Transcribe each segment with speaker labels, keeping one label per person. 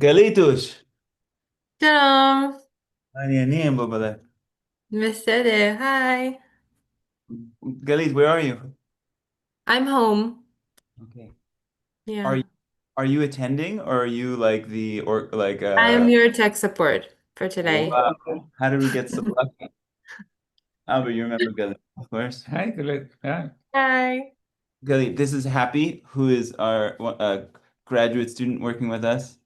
Speaker 1: Galitos!
Speaker 2: שלום,
Speaker 1: מעניינים, בובלה.
Speaker 2: בסדר, hi.
Speaker 1: Galit, where are you?
Speaker 2: I'm home.
Speaker 1: Okay. Are you
Speaker 2: Yeah.
Speaker 1: are you attending or are you like the or like
Speaker 2: I am your tech support for today.
Speaker 1: wow, how did we get so lucky? Albert, you remember Galit, of course.
Speaker 3: Hi, Galit. Hi.
Speaker 2: Hi.
Speaker 1: Galit, this is Happy, who is our graduate student working with us.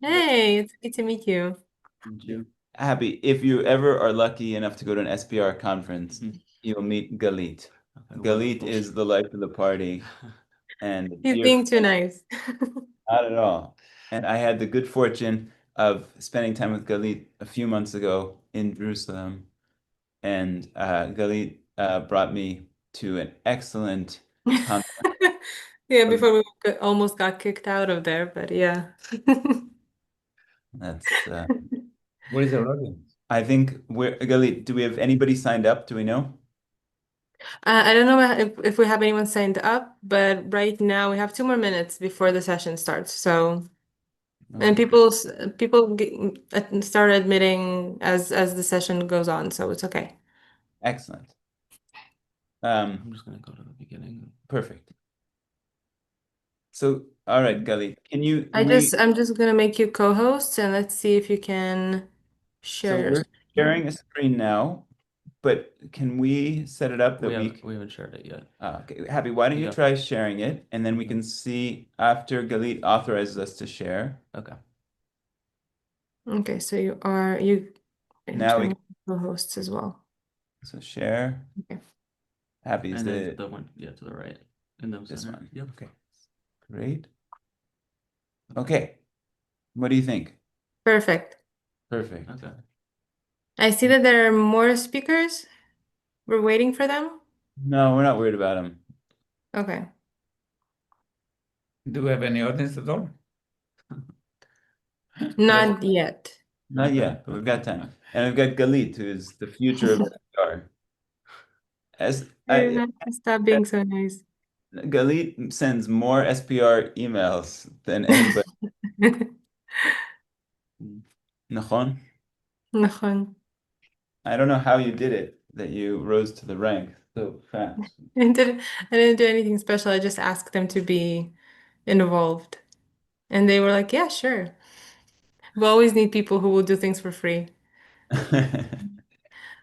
Speaker 2: Hey, it's good to meet you.
Speaker 1: Thank you. Happy, if you ever are lucky enough to go to an SPR conference, you'll meet Galit. Galit is the life of the party and a
Speaker 2: He's
Speaker 1: dear.
Speaker 2: being too nice.
Speaker 1: Not at all. And I had the good fortune of spending time with Galit a few months ago in Jerusalem, and Galit brought me to an excellent conference.
Speaker 2: Yeah, before we almost got kicked out of there, but yeah.
Speaker 1: That's
Speaker 3: What is our audience?
Speaker 1: I think we're Galit. Do we have anybody signed up? Do we know?
Speaker 2: I don't know if we have anyone signed up, but right now we have 2 more minutes before the session starts. So, and
Speaker 1: Okay,
Speaker 2: people start admitting as the session goes on, so it's okay.
Speaker 1: excellent.
Speaker 4: I'm just gonna go to the beginning.
Speaker 1: Perfect. So, all right, Galit, can you
Speaker 2: I'm just gonna make you co-host and let's see if you can
Speaker 1: so
Speaker 2: share your
Speaker 1: we're
Speaker 2: screen.
Speaker 1: sharing a screen now, but can we set it up that
Speaker 4: We haven't shared it yet.
Speaker 1: Okay, Happy, why don't you
Speaker 4: Yeah.
Speaker 1: try sharing it and then we can see after Galit authorizes us to share.
Speaker 4: Okay.
Speaker 2: Okay, so you
Speaker 1: Now we
Speaker 2: turn co-hosts as well.
Speaker 1: so share.
Speaker 2: Okay.
Speaker 1: Happy is
Speaker 4: And then
Speaker 1: the
Speaker 4: the one, yeah, to the right. In the
Speaker 1: this
Speaker 4: center.
Speaker 1: one.
Speaker 4: Yep.
Speaker 1: Okay. Great. Okay. What do you think?
Speaker 2: Perfect.
Speaker 1: Perfect.
Speaker 4: Okay.
Speaker 2: I see that there are more speakers. We're waiting for them.
Speaker 1: No, we're not worried about him.
Speaker 2: Okay.
Speaker 3: Do we have any audience at all?
Speaker 2: Not yet.
Speaker 1: Not yet, but we've got time. And we've got Galit, who's the future of SPR. As
Speaker 2: You're
Speaker 1: I,
Speaker 2: not stop being so nice.
Speaker 1: Galit sends more SPR emails than anybody. Nachon?
Speaker 2: נכון.
Speaker 1: I don't know how you did it, that you rose to the rank so fast.
Speaker 2: I didn't do anything special. I just asked them to be involved. And they were like, yeah, sure. We always need people who will do things for free.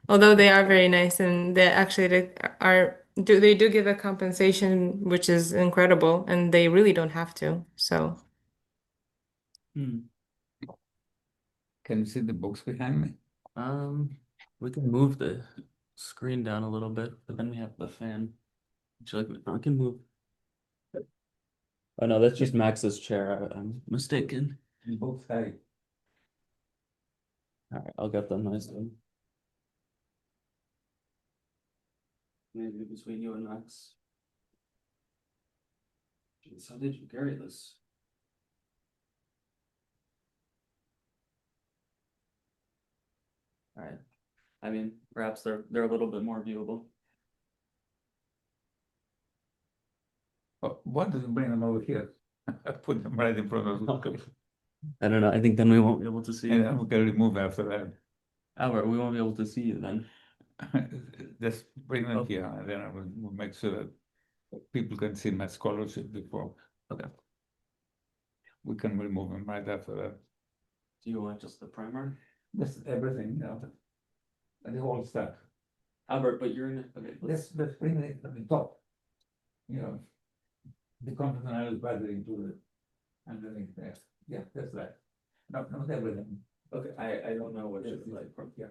Speaker 2: Although they are very nice and they do give a compensation which is incredible and they really don't have to. So
Speaker 4: Hmm.
Speaker 3: Can you see the books behind me?
Speaker 4: We can move the screen down a little bit, but then we have the fan. Would you like I can move. Oh no, that's just Max's chair. I'm mistaken.
Speaker 3: Both sides.
Speaker 4: All right, I'll get them nice one. Maybe between you and Max. Jeez, how did you carry this? All right. I mean, perhaps they're a little bit more viewable.
Speaker 3: Why does it bring them over here? I put them right in front of the
Speaker 4: I don't know. I think then we won't be able to see
Speaker 3: and
Speaker 4: you.
Speaker 3: then we can remove after that.
Speaker 4: Albert, we won't be able to see you then.
Speaker 3: Just bring them
Speaker 4: Oh.
Speaker 3: here and then we'll make sure that people can see my scholarship before.
Speaker 4: Okay.
Speaker 3: We can remove them right after that.
Speaker 4: Do you want just the primer?
Speaker 3: That's everything, and the whole stuff.
Speaker 4: Albert, but you're in it. Okay.
Speaker 3: Let's bring it at the top. You know, the continental battery into the underneath there. Yeah, that's right. No, not everything.
Speaker 4: Okay. I don't know what it's like.
Speaker 3: Yeah.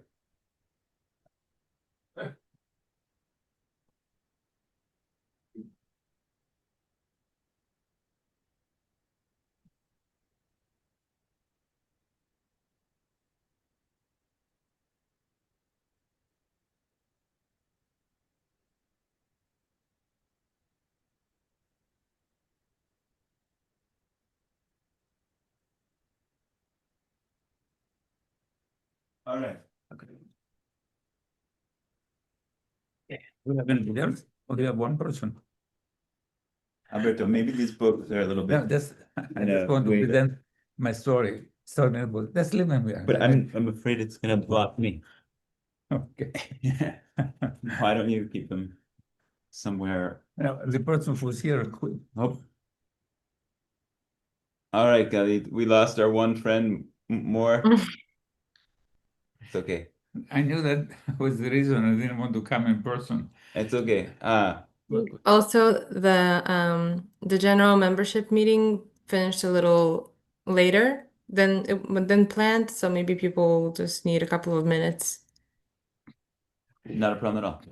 Speaker 1: All right.
Speaker 4: Okay.
Speaker 3: We have anybody else? Or we have one person?
Speaker 1: Alberto, maybe these books are a little
Speaker 3: No,
Speaker 1: bit.
Speaker 3: that's, I
Speaker 1: in
Speaker 3: just
Speaker 1: a
Speaker 3: want to
Speaker 1: way that-
Speaker 3: present my story. Talking about, let's leave him here.
Speaker 1: But I'm afraid it's gonna block me.
Speaker 3: Okay.
Speaker 1: Why don't you keep them somewhere?
Speaker 3: Now, the person who's here quit.
Speaker 1: Oh. All right, Galit, we lost our one friend more. It's okay.
Speaker 3: I knew that was the reason I didn't want to come in person.
Speaker 1: It's okay.
Speaker 2: Also, the general membership meeting finished a little later than planned, so maybe people just need a couple of minutes.
Speaker 1: Not a problem at all.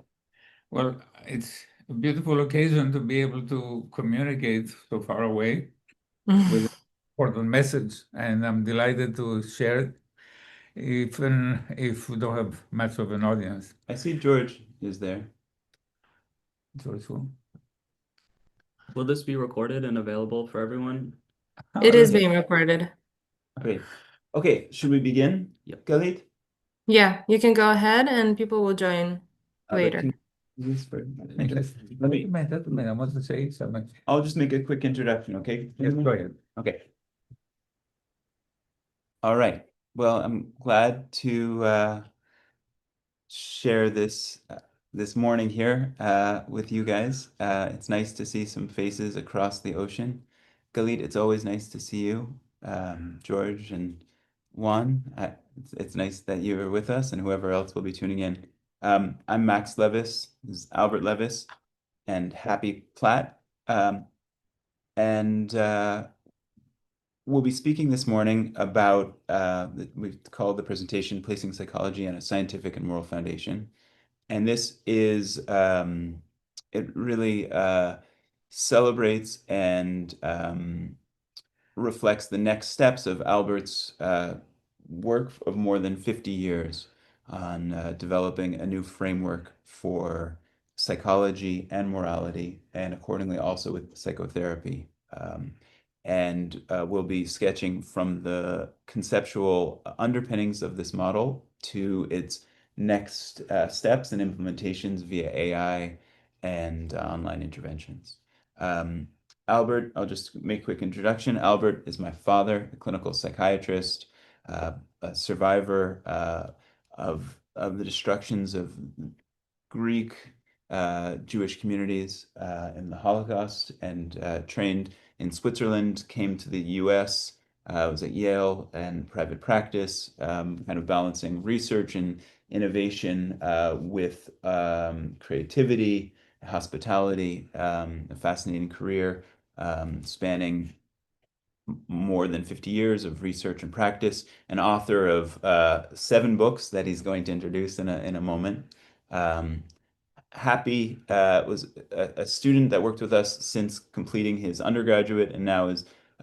Speaker 3: Well, it's a beautiful occasion to be able to communicate so far away with an important message, and I'm delighted to share it, even if we don't have much of an audience.
Speaker 1: I see George is there.
Speaker 3: So,
Speaker 4: Will this be recorded and available for everyone?
Speaker 2: It is being recorded.
Speaker 1: Great. Okay, should we begin?
Speaker 4: Yep.
Speaker 1: Galit?
Speaker 2: Yeah, you can go ahead and people will join later.
Speaker 1: Let me,
Speaker 3: I want to say something.
Speaker 1: I'll just make a quick introduction, okay?
Speaker 3: Yes, go ahead.
Speaker 1: Okay. All right. Well, I'm glad to share this morning here with you guys. It's nice to see some faces across the ocean. Galit, it's always nice to see you. George and Juan, it's nice that you're with us and whoever else will be tuning in. I'm Max Levis, this is Albert Levis, and Happy Platt. And we'll be speaking this morning about, we've called the presentation Placing Psychology on a Scientific and Moral Foundation. And this is, it really celebrates and reflects the next steps of Albert's work of more than 50 years on developing a new framework for psychology and morality, and accordingly also with psychotherapy. And we'll be sketching from the conceptual underpinnings of this model to its next steps and implementations via AI and online interventions. Albert, I'll just make a quick introduction. Albert is my father, a clinical psychiatrist, a survivor of the destructions of Greek Jewish communities in the Holocaust, and trained in Switzerland, came to the US, was at Yale and private practice, kind of balancing research and innovation with creativity, hospitality, a fascinating career spanning more than 50 years of research and practice, an author of 7 books that he's going to introduce in a moment. Happy was a student that worked with us since completing his undergraduate, and now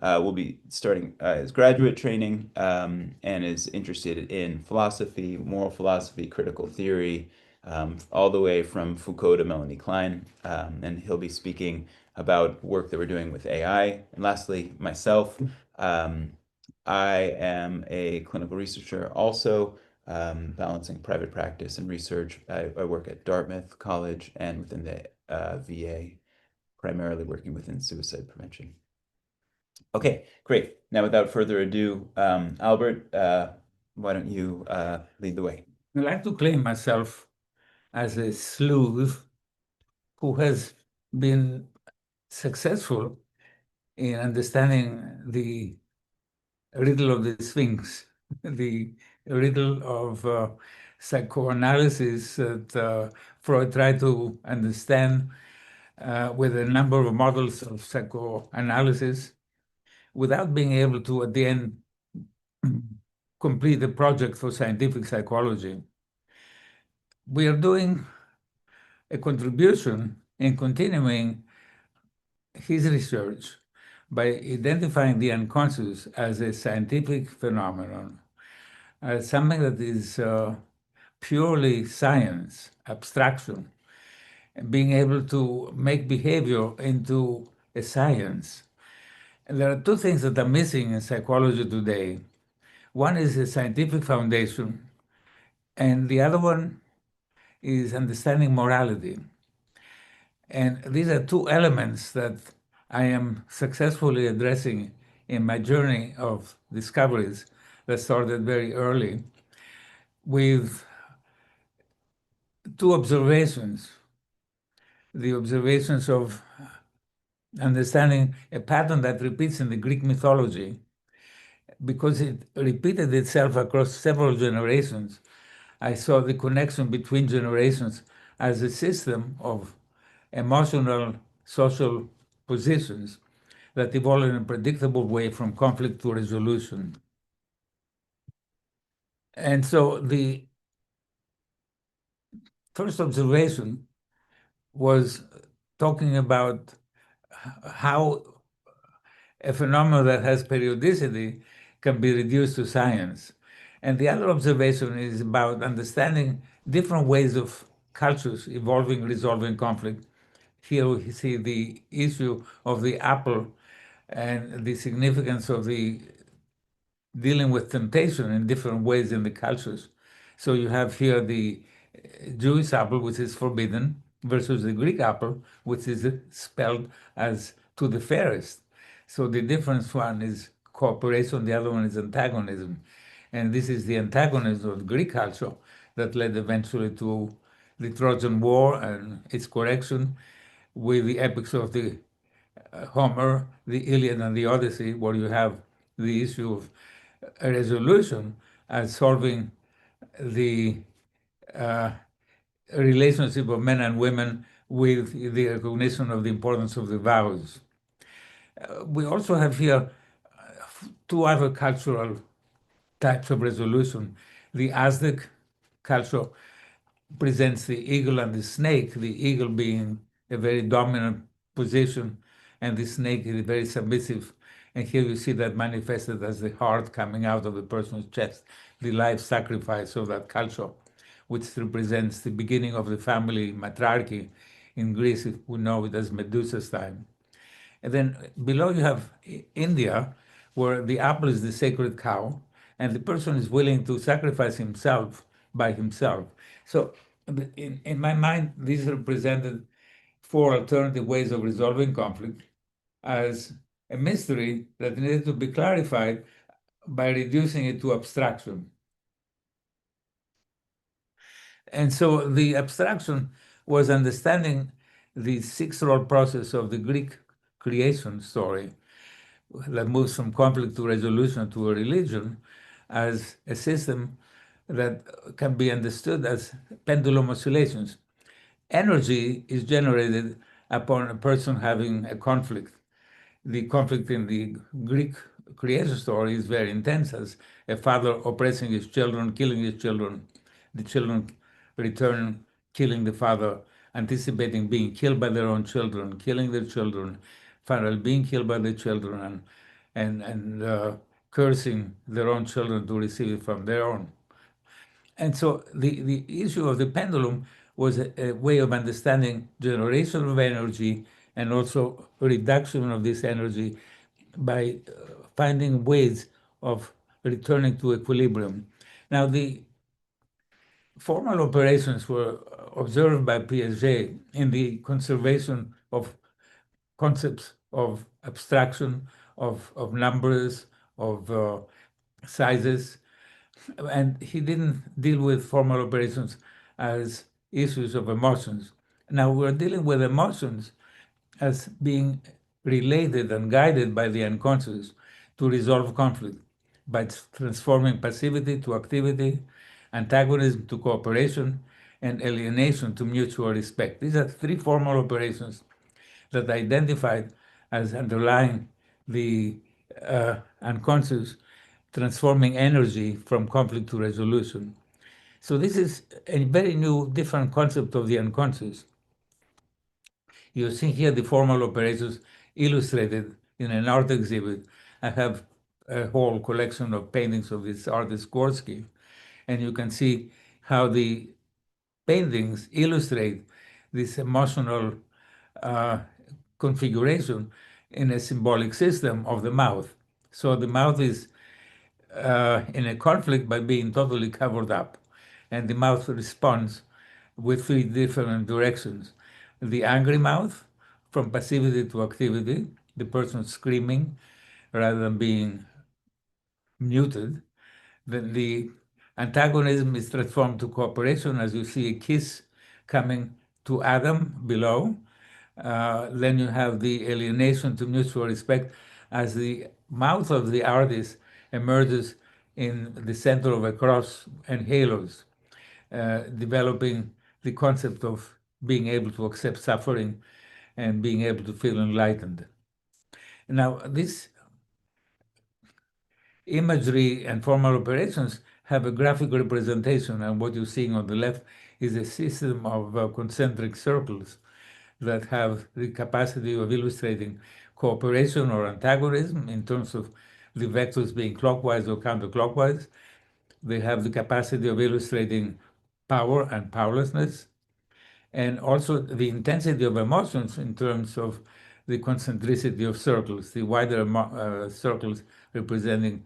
Speaker 1: will be starting his graduate training, and is interested in philosophy, moral philosophy, critical theory, all the way from Foucault to Melanie Klein. And he'll be speaking about work that we're doing with AI. And lastly, myself, I am a clinical researcher also, balancing private practice and research. I work at Dartmouth College and within the VA, primarily working within suicide prevention. Okay, great. Now, without further ado, Albert, why don't you lead the way?
Speaker 3: I like to claim myself as a sleuth who has been successful in understanding the riddle of the Sphinx, the riddle of psychoanalysis that Freud tried to understand with a number of models of psychoanalysis without being able to, at the end, complete the project for scientific psychology. We are doing a contribution in continuing his research by identifying the unconscious as a scientific phenomenon, as something that is purely science, abstraction, and being able to make behavior into a science. And there are 2 things that are missing in psychology today. One is a scientific foundation, and the other one is understanding morality. And these are 2 elements that I am successfully addressing in my journey of discoveries that started very early with two observations. The observations of understanding a pattern that repeats in the Greek mythology, because it repeated itself across several generations. I saw the connection between generations as a system of emotional social positions that evolve in a predictable way from conflict to resolution. And so the first observation was talking about how a phenomenon that has periodicity can be reduced to science. And the other observation is about understanding different ways of cultures evolving, resolving conflict. Here we see the issue of the apple and the significance of the dealing with temptation in different ways in the cultures. So you have here the Jewish apple, which is forbidden, versus the Greek apple, which is spelled as to the fairest. So the difference, one is cooperation, the other one is antagonism. And this is the antagonism of Greek culture that led eventually to the Trojan War and its correction with the epics of the Homer, the Iliad and the Odyssey, where you have the issue of a resolution as solving the relationship of men and women with the recognition of the importance of the vows. We also have here two other cultural types of resolution. The Aztec culture presents the eagle and the snake, the eagle being a very dominant position, and the snake is very submissive. And here you see that manifested as the heart coming out of the person's chest, the life sacrifice of that culture, which represents the beginning of the family matriarchy. In Greece, we know it as Medusa's time. And then below you have India, where the apple is the sacred cow, and the person is willing to sacrifice himself by himself. So in my mind, these represented four alternative ways of resolving conflict as a mystery that needed to be clarified by reducing it to abstraction. And so the abstraction was understanding the six-role process of the Greek creation story that moves from conflict to resolution to a religion as a system that can be understood as pendulum oscillations. Energy is generated upon a person having a conflict. The conflict in the Greek creation story is very intense, as a father oppressing his children, killing his children, the children return killing the father, anticipating being killed by their own children, killing their children, finally being killed by the children, and cursing their own children to receive it from their own. And so the issue of the pendulum was a way of understanding generation of energy and also reduction of this energy by finding ways of returning to equilibrium. Now, the formal operations were observed by Piaget in the conservation of concepts of abstraction, of numbers, of sizes, and he didn't deal with formal operations as issues of emotions. Now we're dealing with emotions as being related and guided by the unconscious to resolve conflict by transforming passivity to activity, antagonism to cooperation, and alienation to mutual respect. These are three formal operations that identified as underlying the unconscious transforming energy from conflict to resolution. So this is a very new, different concept of the unconscious. You see here the formal operations illustrated in an art exhibit. I have a whole collection of paintings of this artist Gorski, and you can see how the paintings illustrate this emotional configuration in a symbolic system of the mouth. So the mouth is in a conflict by being totally covered up, and the mouth responds with three different directions. The angry mouth, from passivity to activity, the person screaming rather than being muted. Then the antagonism is transformed to cooperation, as you see a kiss coming to Adam below. Then you have the alienation to mutual respect as the mouth of the artist emerges in the center of a cross and halos, developing the concept of being able to accept suffering and being able to feel enlightened. Now, this imagery and formal operations have a graphic representation, and what you're seeing on the left is a system of concentric circles that have the capacity of illustrating cooperation or antagonism in terms of the vectors being clockwise or counterclockwise. They have the capacity of illustrating power and powerlessness, and also the intensity of emotions in terms of the concentricity of circles, the wider circles representing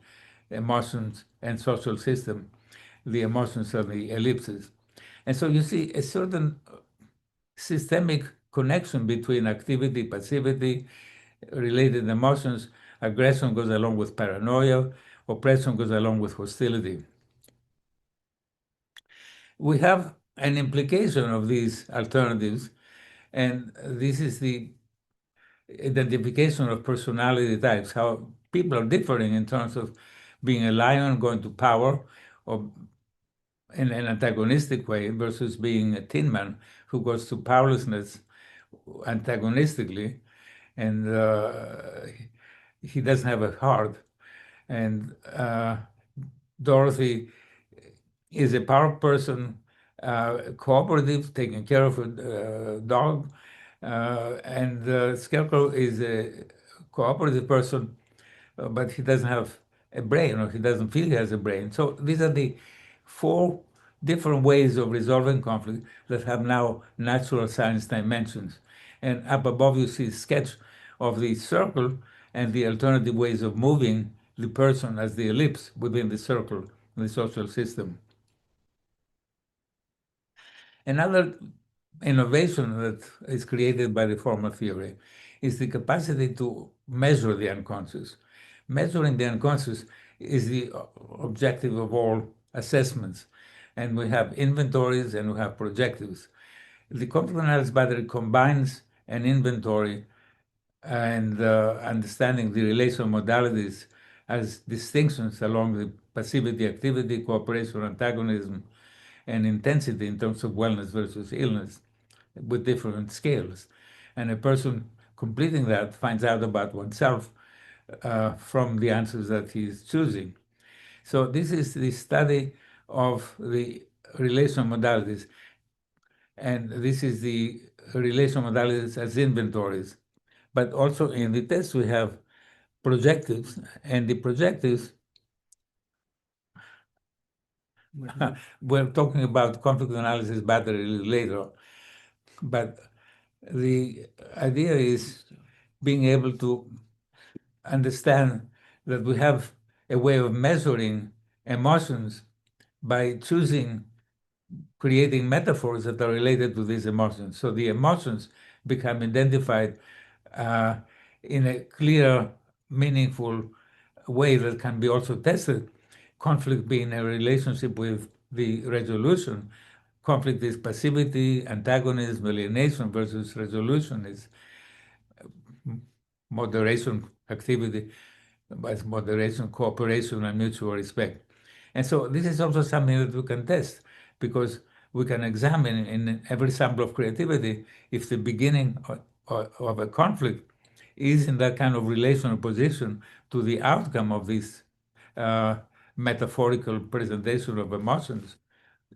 Speaker 3: emotions and social system, the emotions are the ellipses. And so you see a certain systemic connection between activity, passivity, related emotions. Aggression goes along with paranoia, oppression goes along with hostility. We have an implication of these alternatives, and this is the identification of personality types, how people are differing in terms of being a lion going to power or in an antagonistic way versus being a tin man who goes to powerlessness antagonistically, and he doesn't have a heart. And Dorothy is a power person, cooperative, taking care of a dog, and Scarecrow is a cooperative person, but he doesn't have a brain, or he doesn't feel he has a brain. So these are the four different ways of resolving conflict that have now natural science dimensions. And up above you see a sketch of the circle and the alternative ways of moving the person as the ellipse within the circle in the social system. Another innovation that is created by the formal theory is the capacity to measure the unconscious. Measuring the unconscious is the objective of all assessments. And we have inventories and we have projectives. The conflict analysis battery combines an inventory and understanding the relational modalities as distinctions along the passivity, activity, cooperation, antagonism, and intensity in terms of wellness versus illness with different scales. And a person completing that finds out about oneself from the answers that he's choosing. So this is the study of the relational modalities. And this is the relational modalities as inventories. But also in the test, we have projectives, and the projectives, we're talking about conflict analysis battery later, but the idea is being able to understand that we have a way of measuring emotions by choosing, creating metaphors that are related to these emotions. So the emotions become identified in a clear, meaningful way that can be also tested. Conflict being a relationship with the resolution. Conflict is passivity, antagonism, alienation versus resolution is moderation, activity, as moderation, cooperation, and mutual respect. And so this is also something that we can test, because we can examine in every sample of creativity if the beginning of a conflict is in that kind of relational position to the outcome of this metaphorical presentation of emotions,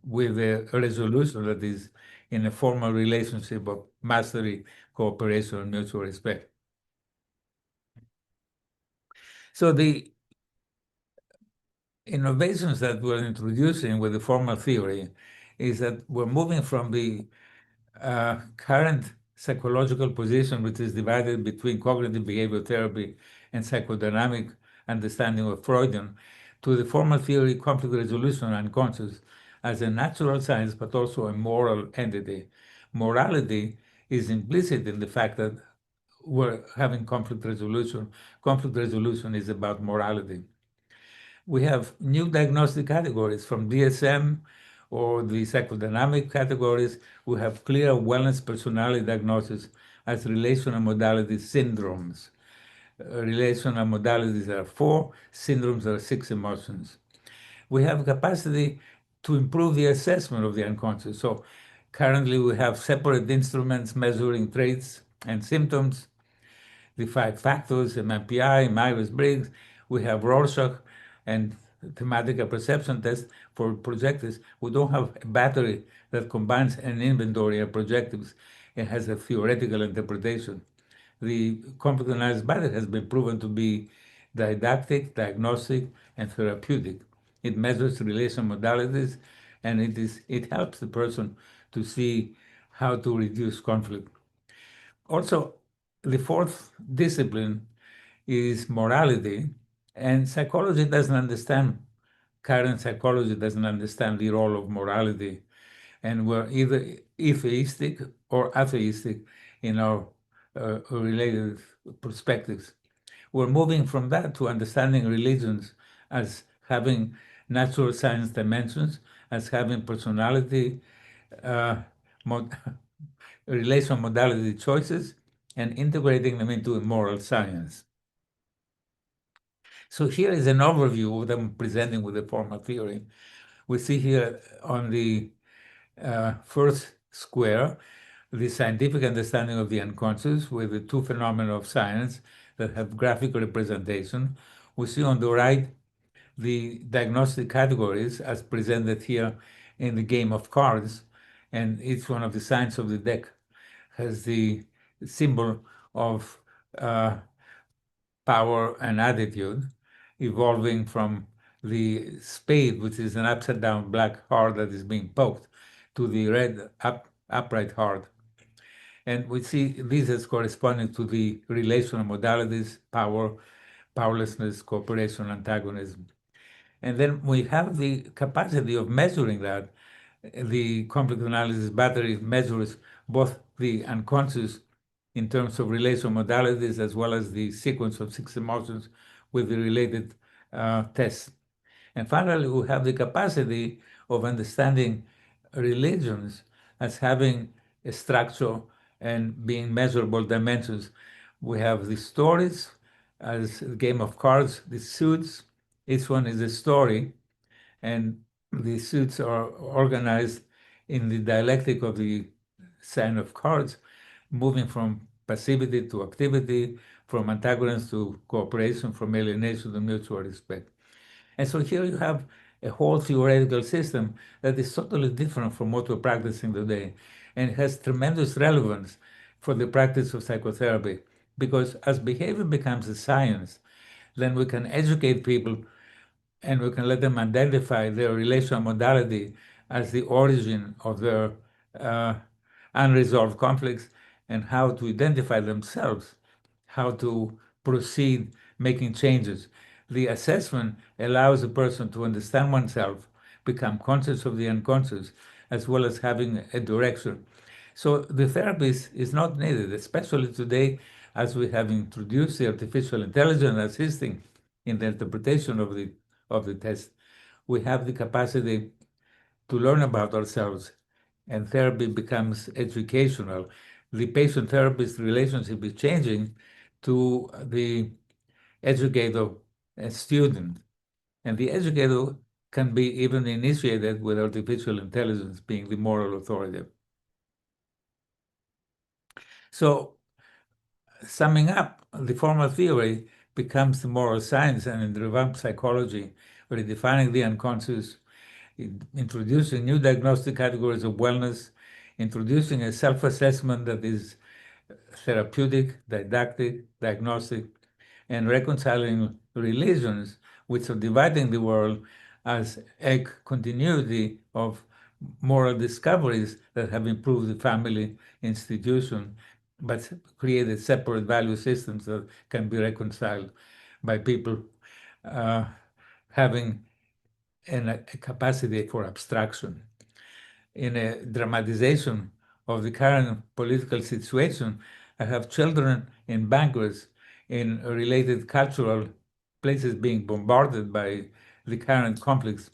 Speaker 3: with a resolution that is in a formal relationship of mastery, cooperation, and mutual respect. So the innovations that we're introducing with the formal theory is that we're moving from the current psychological position, which is divided between cognitive behavioral therapy and psychodynamic understanding of Freudian, to the formal theory, conflict resolution, unconscious, as a natural science, but also a moral entity. Morality is implicit in the fact that we're having conflict resolution. Conflict resolution is about morality. We have new diagnostic categories from DSM or the psychodynamic categories. We have clear wellness personality diagnosis as relational modality syndromes. Relational modalities are 4, syndromes are 6 emotions. We have capacity to improve the assessment of the unconscious. So currently we have separate instruments measuring traits and symptoms, the 5 factors, MMPI, Myers-Briggs. We have Rorschach and thematic perception test for projectives. We don't have a battery that combines an inventory of projectives and has a theoretical interpretation. The computer analysis battery has been proven to be didactic, diagnostic, and therapeutic. It measures relation modalities, and it helps the person to see how to reduce conflict. Also, the fourth discipline is morality, and psychology doesn't understand, current psychology doesn't understand the role of morality, and we're either atheistic or atheistic in our related perspectives. We're moving from that to understanding religions as having natural science dimensions, as having personality, uh, mod relation modality choices, and integrating them into a moral science. So here is an overview of them presenting with the formal theory. We see here on the first square the scientific understanding of the unconscious with the 2 phenomena of science that have graphical representation. We see on the right the diagnostic categories as presented here in the game of cards, and each one of the signs of the deck has the symbol of power and attitude, evolving from the spade, which is an upside down black heart that is being poked, to the red upright heart. And we see these as corresponding to the relational modalities, power, powerlessness, cooperation, antagonism. And then we have the capacity of measuring that. The conflict analysis battery measures both the unconscious in terms of relational modalities as well as the sequence of 6 emotions with the related tests. And finally, we have the capacity of understanding religions as having a structure and being measurable dimensions. We have the stories as a game of cards, the suits. Each one is a story, and the suits are organized in the dialectic of the sign of cards, moving from passivity to activity, from antagonism to cooperation, from alienation to mutual respect. And so here you have a whole theoretical system that is totally different from what we're practicing today, and it has tremendous relevance for the practice of psychotherapy, because as behavior becomes a science, then we can educate people and we can let them identify their relational modality as the origin of their unresolved conflicts, and how to identify themselves, how to proceed making changes. The assessment allows a person to understand oneself, become conscious of the unconscious, as well as having a direction. So the therapist is not needed, especially today, as we have introduced the artificial intelligence assisting in the interpretation of the test. We have the capacity to learn about ourselves, and therapy becomes educational. The patient-therapist relationship is changing to the educator and student, and the educator can be even initiated with artificial intelligence being the moral authority. So, summing up, the formal theory becomes the moral science, and in the revamped psychology, redefining the unconscious, introducing new diagnostic categories of wellness, introducing a self-assessment that is therapeutic, didactic, diagnostic, and reconciling religions, which are dividing the world as a continuity of moral discoveries that have improved the family institution, but created separate value systems that can be reconciled by people having a capacity for abstraction. In a dramatization of the current political situation, I have children in Bangladesh in related cultural places being bombarded by the current conflicts,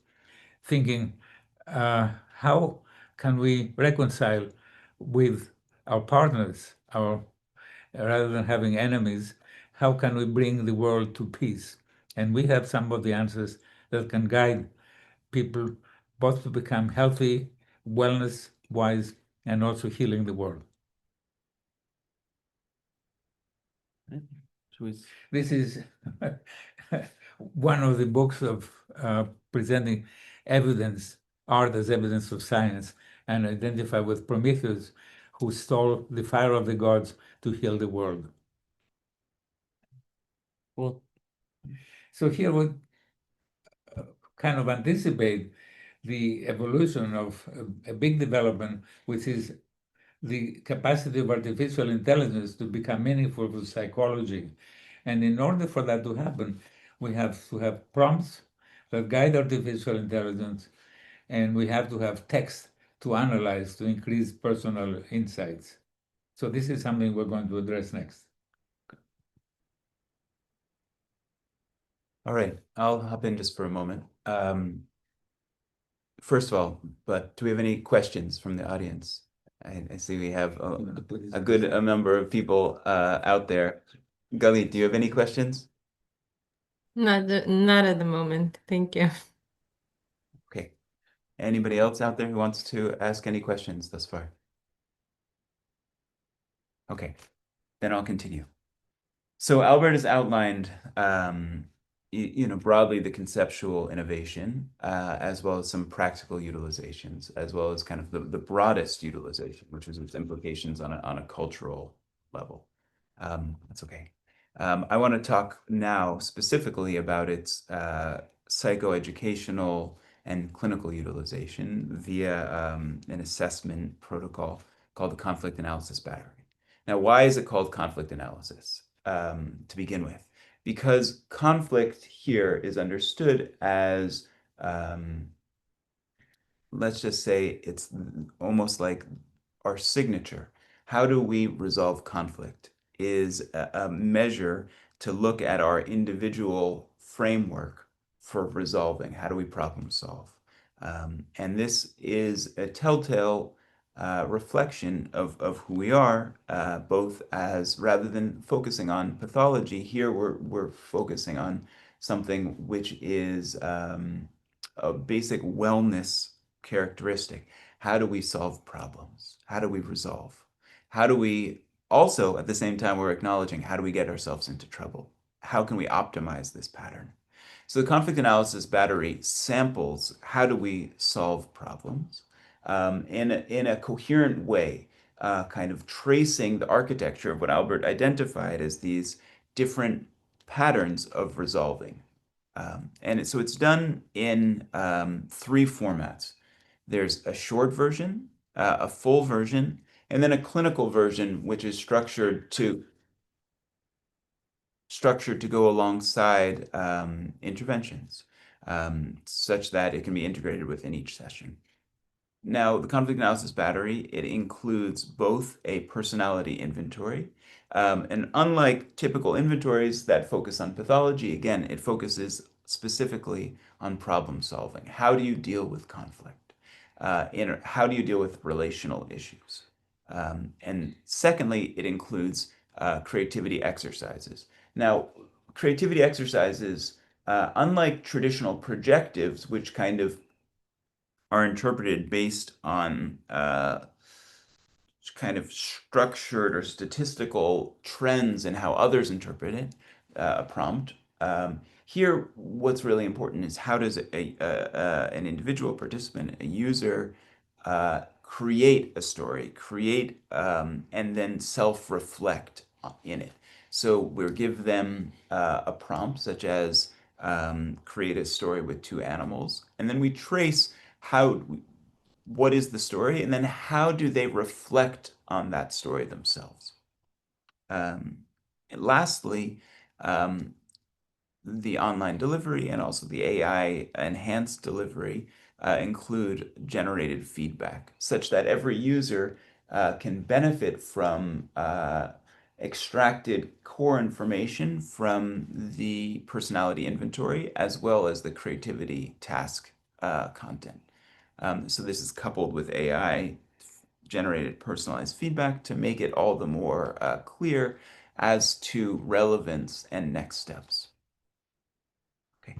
Speaker 3: thinking, how can we reconcile with our partners, rather than having enemies, how can we bring the world to peace? And we have some of the answers that can guide people both to become healthy, wellness wise, and also healing the world. This is one of the books of presenting evidence, art as evidence of science, and identify with Prometheus, who stole the fire of the gods to heal the world.
Speaker 4: Well,
Speaker 3: so here we kind of anticipate the evolution of a big development, which is the capacity of artificial intelligence to become meaningful for psychology. And in order for that to happen, we have to have prompts that guide artificial intelligence, and we have to have text to analyze to increase personal insights. So this is something we're going to address next.
Speaker 1: All right, I'll hop in just for a moment. First of all, but do we have any questions from the audience? I see we have a good number of people out there. Galit, do you have any questions?
Speaker 2: Not at the moment. Thank you.
Speaker 1: Okay. Anybody else out there who wants to ask any questions thus far? Okay, then I'll continue. So Albert has outlined, broadly the conceptual innovation, as well as some practical utilizations, as well as kind of the broadest utilization, which is its implications on a cultural level. That's okay. I want to talk now specifically about its psychoeducational and clinical utilization via an assessment protocol called the conflict analysis battery. Now, why is it called conflict analysis to begin with? Because conflict here is understood as, let's just say it's almost like our signature. How do we resolve conflict is a measure to look at our individual framework for resolving. How do we problem solve? And this is a telltale reflection of who we are, both as rather than focusing on pathology, here we're focusing on something which is a basic wellness characteristic. How do we solve problems? How do we resolve? How do we also, at the same time, we're acknowledging how do we get ourselves into trouble? How can we optimize this pattern? So the conflict analysis battery samples how do we solve problems in a coherent way, kind of tracing the architecture of what Albert identified as these different patterns of resolving. So it's done in three formats. There's a short version, a full version, and then a clinical version, which is structured to go alongside interventions, such that it can be integrated within each session. Now, the conflict analysis battery, it includes both a personality inventory, and unlike typical inventories that focus on pathology, again, it focuses specifically on problem solving. How do you deal with conflict? How do you deal with relational issues? And secondly, it includes creativity exercises. Now, creativity exercises, unlike traditional projectives, which kind of are interpreted based on kind of structured or statistical trends in how others interpret it, a prompt. Here, what's really important is how does an individual participant, a user, create a story, and then self-reflect in it. So we'll give them a prompt such as create a story with two animals, and then we trace what is the story, and then how do they reflect on that story themselves. Lastly, the online delivery and also the AI enhanced delivery include generated feedback, such that every user can benefit from extracted core information from the personality inventory as well as the creativity task content. So this is coupled with AI generated personalized feedback to make it all the more clear as to relevance and next steps. Okay.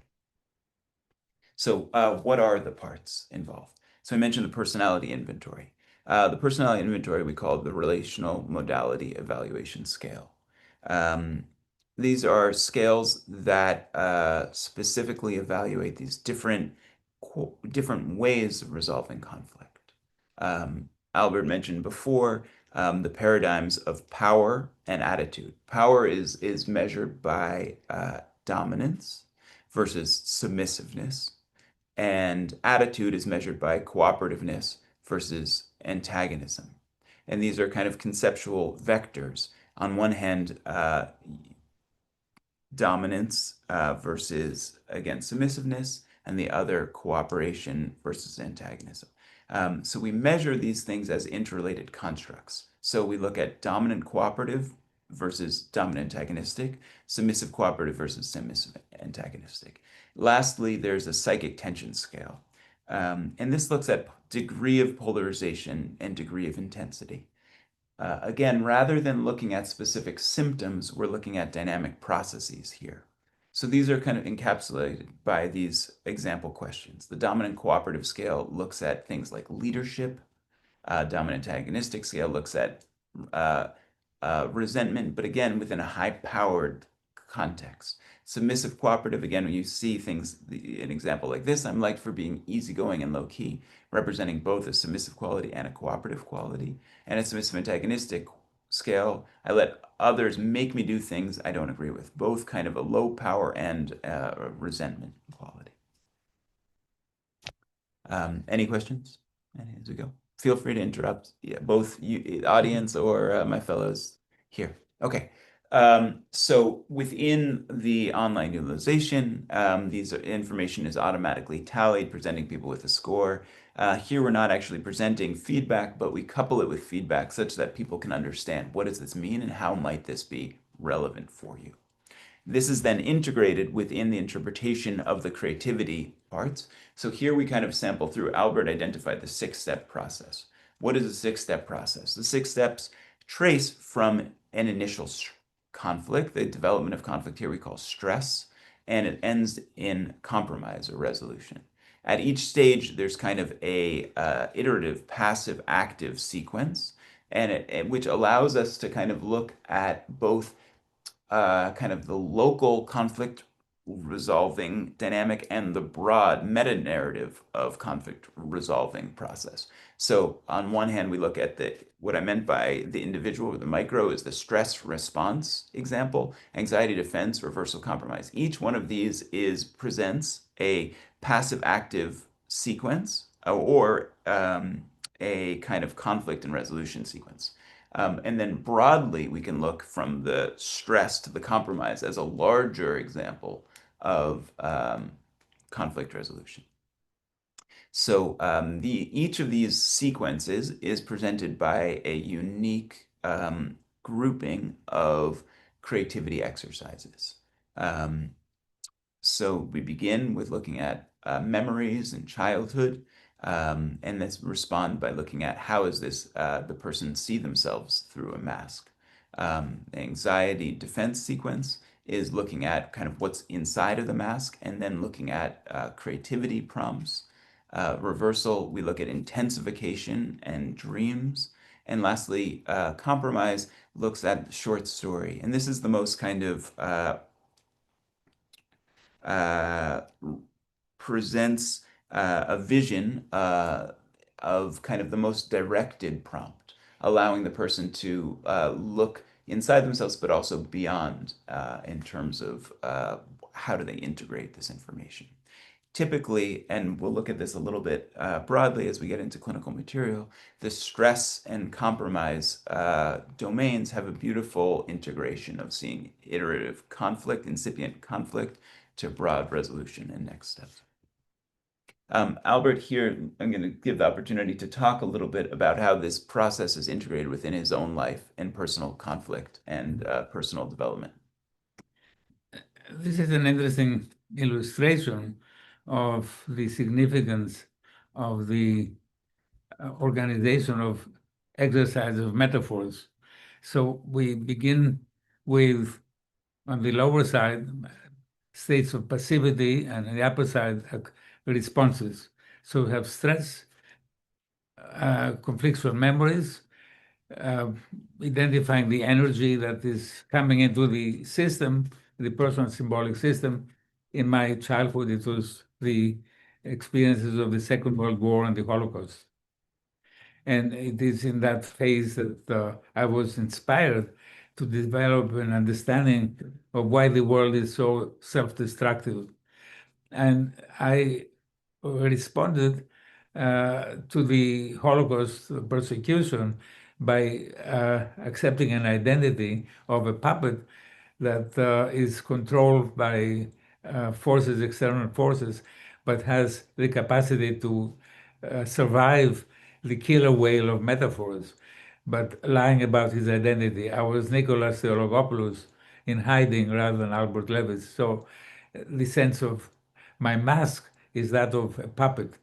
Speaker 1: So what are the parts involved? So I mentioned the personality inventory. The personality inventory we call the relational modality evaluation scale. These are scales that specifically evaluate these different ways of resolving conflict. Albert mentioned before the paradigms of power and attitude. Power is measured by dominance versus submissiveness, and attitude is measured by cooperativeness versus antagonism. And these are kind of conceptual vectors. On one hand, dominance versus, again, submissiveness, and the other cooperation versus antagonism. So we measure these things as interrelated constructs. So we look at dominant cooperative versus dominant antagonistic, submissive cooperative versus submissive antagonistic. Lastly, there's a psychic tension scale. And this looks at degree of polarization and degree of intensity. Again, rather than looking at specific symptoms, we're looking at dynamic processes here. So these are kind of encapsulated by these example questions. The dominant cooperative scale looks at things like leadership. Dominant antagonistic scale looks at resentment, but again, within a high-powered context. Submissive cooperative, again, when you see things, an example like this, I'm liked for being easygoing and low-key, representing both a submissive quality and a cooperative quality. And a submissive antagonistic scale, I let others make me do things I don't agree with, both kind of a low power and resentment quality. Any questions? As we go, feel free to interrupt, both you, audience, or my fellows here. Okay. So within the online utilization, these information is automatically tallied, presenting people with a score. Here we're not actually presenting feedback, but we couple it with feedback such that people can understand what does this mean and how might this be relevant for you. This is then integrated within the interpretation of the creativity parts. So here we kind of sample through. Albert identified the 6-step process. What is a 6-step process? The 6 steps trace from an initial conflict. The development of conflict here we call stress, and it ends in compromise or resolution. At each stage, there's kind of a iterative, passive, active sequence, and which allows us to kind of look at both kind of the local conflict resolving dynamic and the broad meta narrative of conflict resolving process. So on one hand, we look at what I meant by the individual or the micro is the stress response example, anxiety defense, reversal compromise. Each one of these presents a passive active sequence or a kind of conflict and resolution sequence. And then broadly, we can look from the stress to the compromise as a larger example of conflict resolution. So each of these sequences is presented by a unique grouping of creativity exercises. So we begin with looking at memories and childhood, and then respond by looking at how is this the person see themselves through a mask. The anxiety defense sequence is looking at kind of what's inside of the mask, and then looking at creativity prompts. Reversal, we look at intensification and dreams. And lastly, compromise looks at short story. And this is the most kind of presents a vision of kind of the most directed prompt, allowing the person to look inside themselves, but also beyond in terms of how do they integrate this information. Typically, and we'll look at this a little bit broadly as we get into clinical material, the stress and compromise domains have a beautiful integration of seeing iterative conflict, incipient conflict, to broad resolution and next steps. Albert here, I'm going to give the opportunity to talk a little bit about how this process is integrated within his own life and personal conflict and personal development.
Speaker 3: This is an interesting illustration of the significance of the organization of exercise of metaphors. So we begin with, on the lower side, states of passivity, and on the upper side, responses. So we have stress, conflictual memories, uh, identifying the energy that is coming into the system, the personal symbolic system. In my childhood, it was the experiences of the Second World War and the Holocaust. And it is in that phase that I was inspired to develop an understanding of why the world is so self-destructive. And I responded to the Holocaust persecution by accepting an identity of a puppet that is controlled by forces, external forces, but has the capacity to survive the killer whale of metaphors, but lying about his identity. I was Nicholas Theologopoulos in hiding rather than Albert Levis. So the sense of my mask is that of a puppet.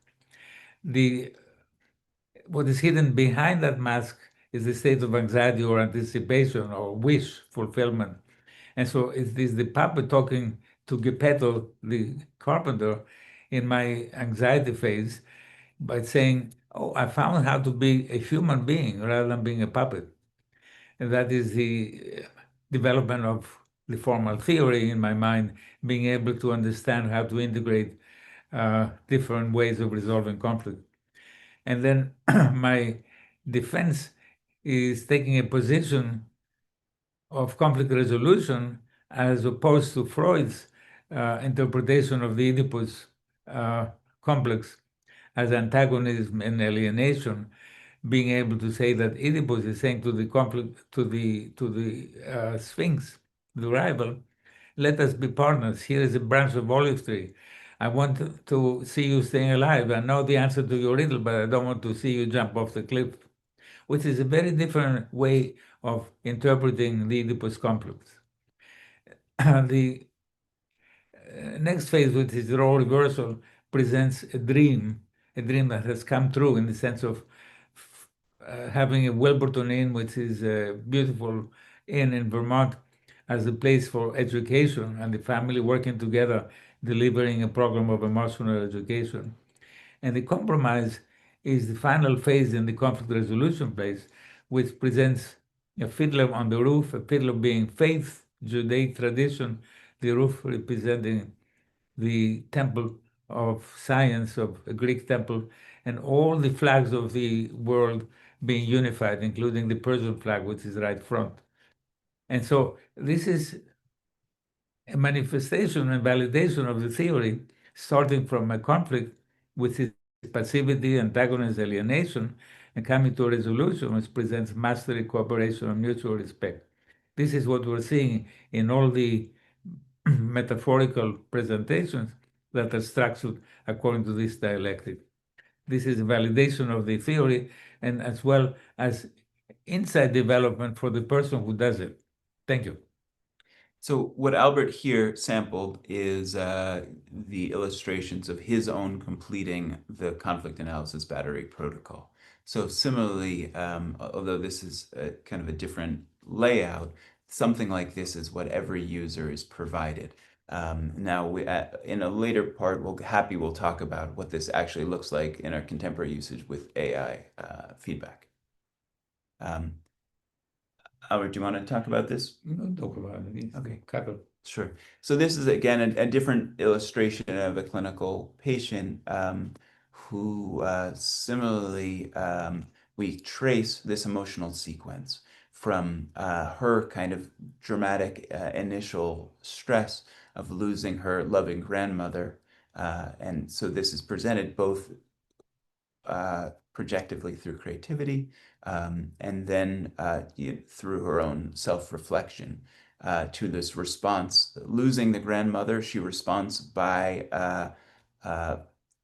Speaker 3: What is hidden behind that mask is the state of anxiety or anticipation or wish fulfillment. And so it is the puppet talking to Geppetto, the carpenter, in my anxiety phase by saying, oh, I found how to be a human being rather than being a puppet. And that is the development of the formal theory in my mind, being able to understand how to integrate different ways of resolving conflict. And then my defense is taking a position of conflict resolution as opposed to Freud's interpretation of the Oedipus complex as antagonism and alienation, being able to say that Oedipus is saying to the conflict, to the Sphinx, the rival, let us be partners. Here is a branch of olive tree. I want to see you staying alive. I know the answer to your riddle, but I don't want to see you jump off the cliff, which is a very different way of interpreting the Oedipus complex. The next phase, which is the role reversal, presents a dream that has come true in the sense of having a Wilburton Inn, which is a beautiful inn in Vermont, as a place for education and the family working together, delivering a program of emotional education. And the compromise is the final phase in the conflict resolution phase, which presents a fiddler on the roof, a fiddler being faith, Judaic tradition, the roof representing the temple of science of a Greek temple, and all the flags of the world being unified, including the Persian flag, which is right front. And so this is a manifestation and validation of the theory, starting from a conflict with its passivity, antagonism, alienation, and coming to a resolution which presents mastery, cooperation, and mutual respect. This is what we're seeing in all the metaphorical presentations that are structured according to this dialectic. This is a validation of the theory and as well as insight development for the person who does it. Thank you.
Speaker 1: So what Albert here sampled is the illustrations of his own completing the conflict analysis battery protocol. So similarly, although this is kind of a different layout, something like this is what every user is provided. Now, in a later part, we'll talk about what this actually looks like in our contemporary usage with AI feedback. Albert, do you want to talk about this?
Speaker 3: Talk about it.
Speaker 1: Okay.
Speaker 3: Couple.
Speaker 1: Sure. So this is, again, a different illustration of a clinical patient who similarly, we trace this emotional sequence from her kind of dramatic initial stress of losing her loving grandmother. And so this is presented both projectively through creativity, and then through her own self-reflection to this response. Losing the grandmother, she responds by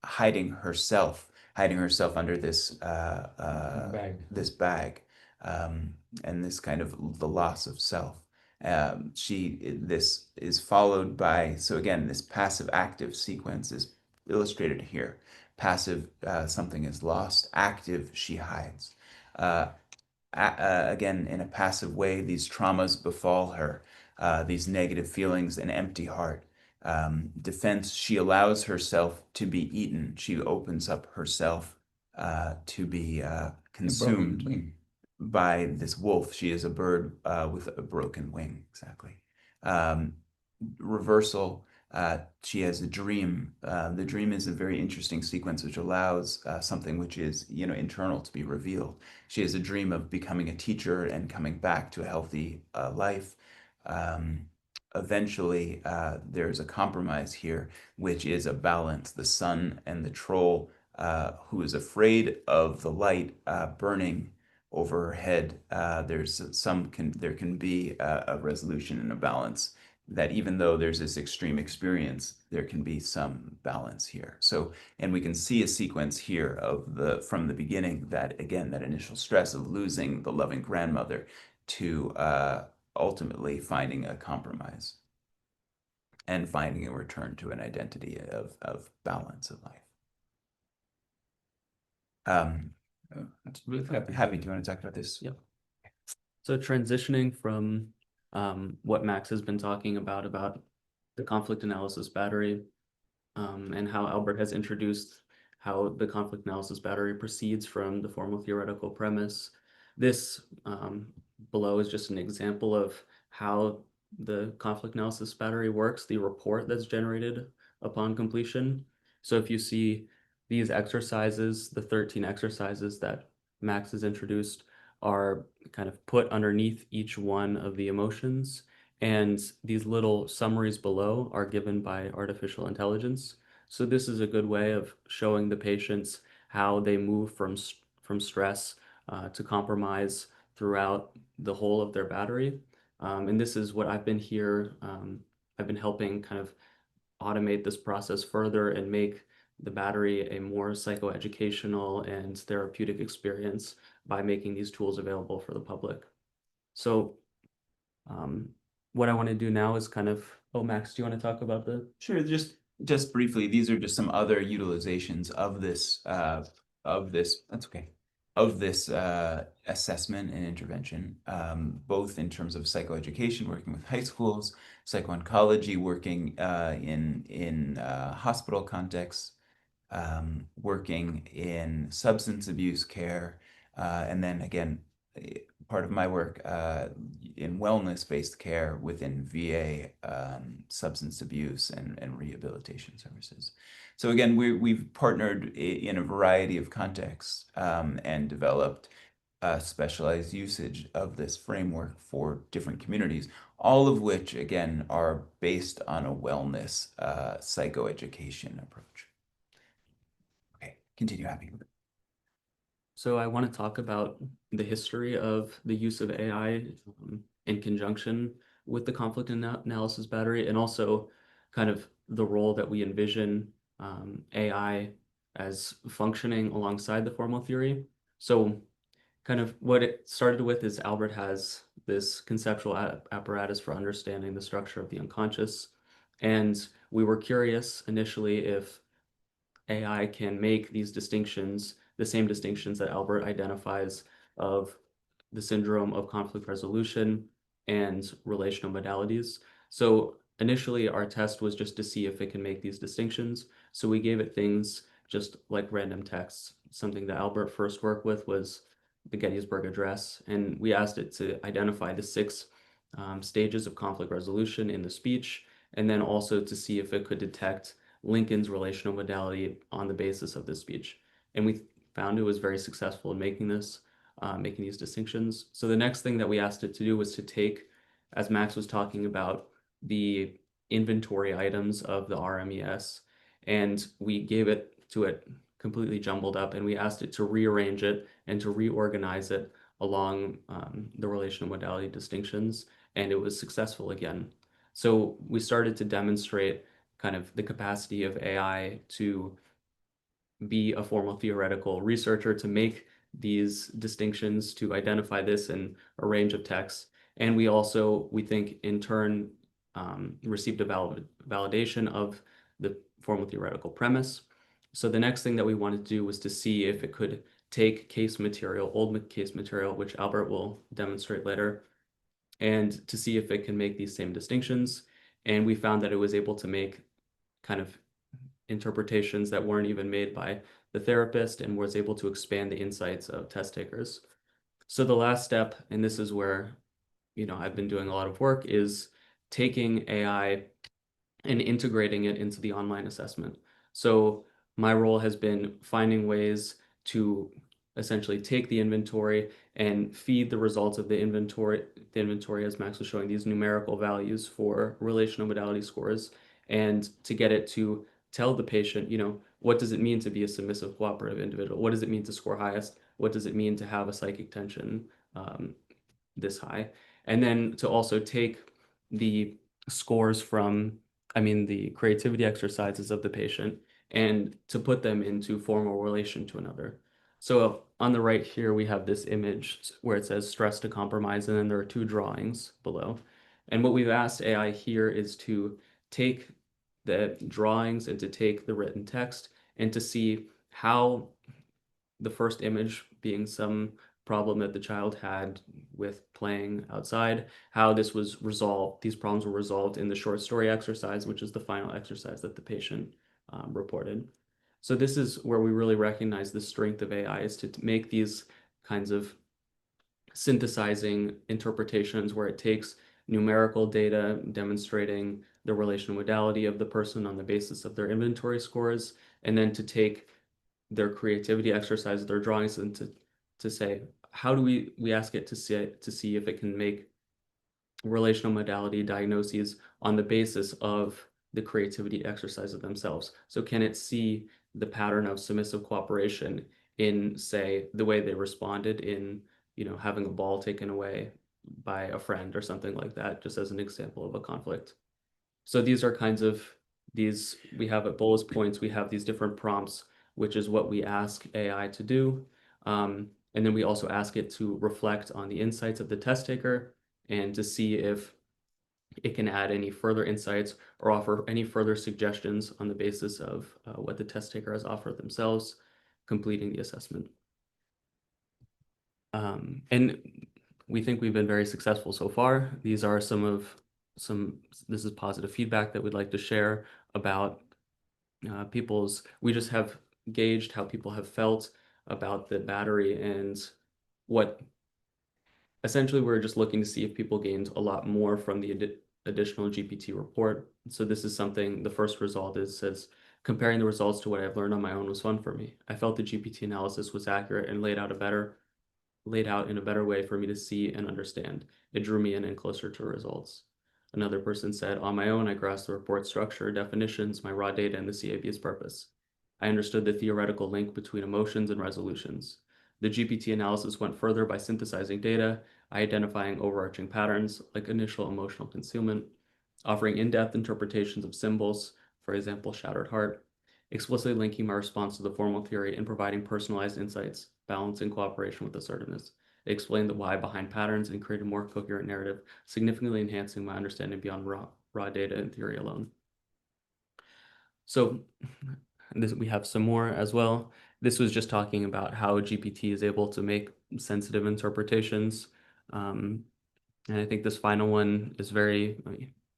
Speaker 1: hiding herself under this
Speaker 3: Bag.
Speaker 1: this bag, and this kind of the loss of self. This is followed by, so again, this passive active sequence is illustrated here. Passive, something is lost. Active, she hides. Again, in a passive way, these traumas befall her, these negative feelings, an empty heart. Defense, she allows herself to be eaten. She opens up herself to be consumed by this wolf. She is a bird with a broken wing, exactly. Reversal, she has a dream. The dream is a very interesting sequence which allows something which is, internal to be revealed. She has a dream of becoming a teacher and coming back to a healthy life. Eventually, there's a compromise here, which is a balance. The sun and the troll, who is afraid of the light burning over her head. There can be a resolution and a balance, that even though there's this extreme experience, there can be some balance here. So, and we can see a sequence here of from the beginning, that again, that initial stress of losing the loving grandmother to ultimately finding a compromise and finding a return to an identity of balance of life. Happy, do you want to talk about this?
Speaker 4: Yep. So transitioning from what Max has been talking about the conflict analysis battery, and how Albert has introduced how the conflict analysis battery proceeds from the formal theoretical premise. This below is just an example of how the conflict analysis battery works, the report that's generated upon completion. So if you see these exercises, the 13 exercises that Max has introduced, are kind of put underneath each one of the emotions, and these little summaries below are given by artificial intelligence. So this is a good way of showing the patients how they move from stress to compromise throughout the whole of their battery. And this is what I've been here. I've been helping kind of automate this process further and make the battery a more psychoeducational and therapeutic experience by making these tools available for the public. So what I want to do now is kind of, oh, Max, do you want to talk about the?
Speaker 1: Sure, just briefly, these are just some other utilizations of this, that's okay, of this assessment and intervention, both in terms of psychoeducation, working with high schools, psycho-oncology, working in hospital contexts, working in substance abuse care, and then again, part of my work in wellness-based care within VA, substance abuse and rehabilitation services. So again, we've partnered in a variety of contexts and developed specialized usage of this framework for different communities, all of which, again, are based on a wellness psychoeducation approach. Okay, continue, Happy.
Speaker 4: So I want to talk about the history of the use of AI in conjunction with the conflict analysis battery, and also kind of the role that we envision AI as functioning alongside the formal theory. So kind of what it started with is Albert has this conceptual apparatus for understanding the structure of the unconscious. And we were curious initially if AI can make these distinctions, the same distinctions that Albert identifies of the syndrome of conflict resolution and relational modalities. So initially our test was just to see if it can make these distinctions. So we gave it things just like random texts. Something that Albert first worked with was the Gettysburg Address, and we asked it to identify the 6 stages of conflict resolution in the speech, and then also to see if it could detect Lincoln's relational modality on the basis of this speech. And we found it was very successful in making this, making these distinctions. So the next thing that we asked it to do was to take, as Max was talking about, the inventory items of the RMES, and we gave it to it completely jumbled up, and we asked it to rearrange it and to reorganize it along the relational modality distinctions, and it was successful again. So we started to demonstrate kind of the capacity of AI to be a formal theoretical researcher to make these distinctions, to identify this in a range of texts. And we also, we think, in turn, received a validation of the formal theoretical premise. So the next thing that we wanted to do was to see if it could take case material, old case material, which Albert will demonstrate later, and to see if it can make these same distinctions. And we found that it was able to make kind of interpretations that weren't even made by the therapist and was able to expand the insights of test takers. So the last step, and this is where, I've been doing a lot of work, is taking AI and integrating it into the online assessment. So my role has been finding ways to essentially take the inventory and feed the results of the inventory, as Max was showing, these numerical values for relational modality scores, and to get it to tell the patient, what does it mean to be a submissive cooperative individual? What does it mean to score highest? What does it mean to have a psychic tension this high? And then to also take the scores from, the creativity exercises of the patient, and to put them into formal relation to another. So on the right here, we have this image where it says stress to compromise, and then there are two drawings below. And what we've asked AI here is to take the drawings and to take the written text and to see how the first image being some problem that the child had with playing outside, how this was resolved, these problems were resolved in the short story exercise, which is the final exercise that the patient reported. So this is where we really recognize the strength of AI, is to make these kinds of synthesizing interpretations where it takes numerical data demonstrating the relational modality of the person on the basis of their inventory scores, and then to take their creativity exercises, their drawings, and to say, how do we ask it to see if it can make relational modality diagnoses on the basis of the creativity exercises themselves. So can it see the pattern of submissive cooperation in, say, the way they responded in, having a ball taken away by a friend or something like that, just as an example of a conflict. So these are kinds of we have at bullet points, we have these different prompts, which is what we ask AI to do. And then we also ask it to reflect on the insights of the test taker and to see if it can add any further insights or offer any further suggestions on the basis of what the test taker has offered themselves, completing the assessment. And we think we've been very successful so far. These are this is positive feedback that we'd like to share about we just have gauged how people have felt about the battery, and what essentially we're just looking to see if people gained a lot more from the additional GPT report. So this is something, the first result says, comparing the results to what I've learned on my own was fun for me. I felt the GPT analysis was accurate and laid out in a better way for me to see and understand. It drew me in and closer to results. Another person said, on my own, I grasped the report structure, definitions, my raw data, and the CAB's purpose. I understood the theoretical link between emotions and resolutions. The GPT analysis went further by synthesizing data, identifying overarching patterns like initial emotional concealment, offering in-depth interpretations of symbols, for example, shattered heart, explicitly linking my response to the formal theory and providing personalized insights, balancing cooperation with assertiveness. It explained the why behind patterns and created a more coherent narrative, significantly enhancing my understanding beyond raw data and theory alone. So we have some more as well. This was just talking about how GPT is able to make sensitive interpretations. And I think this final one is very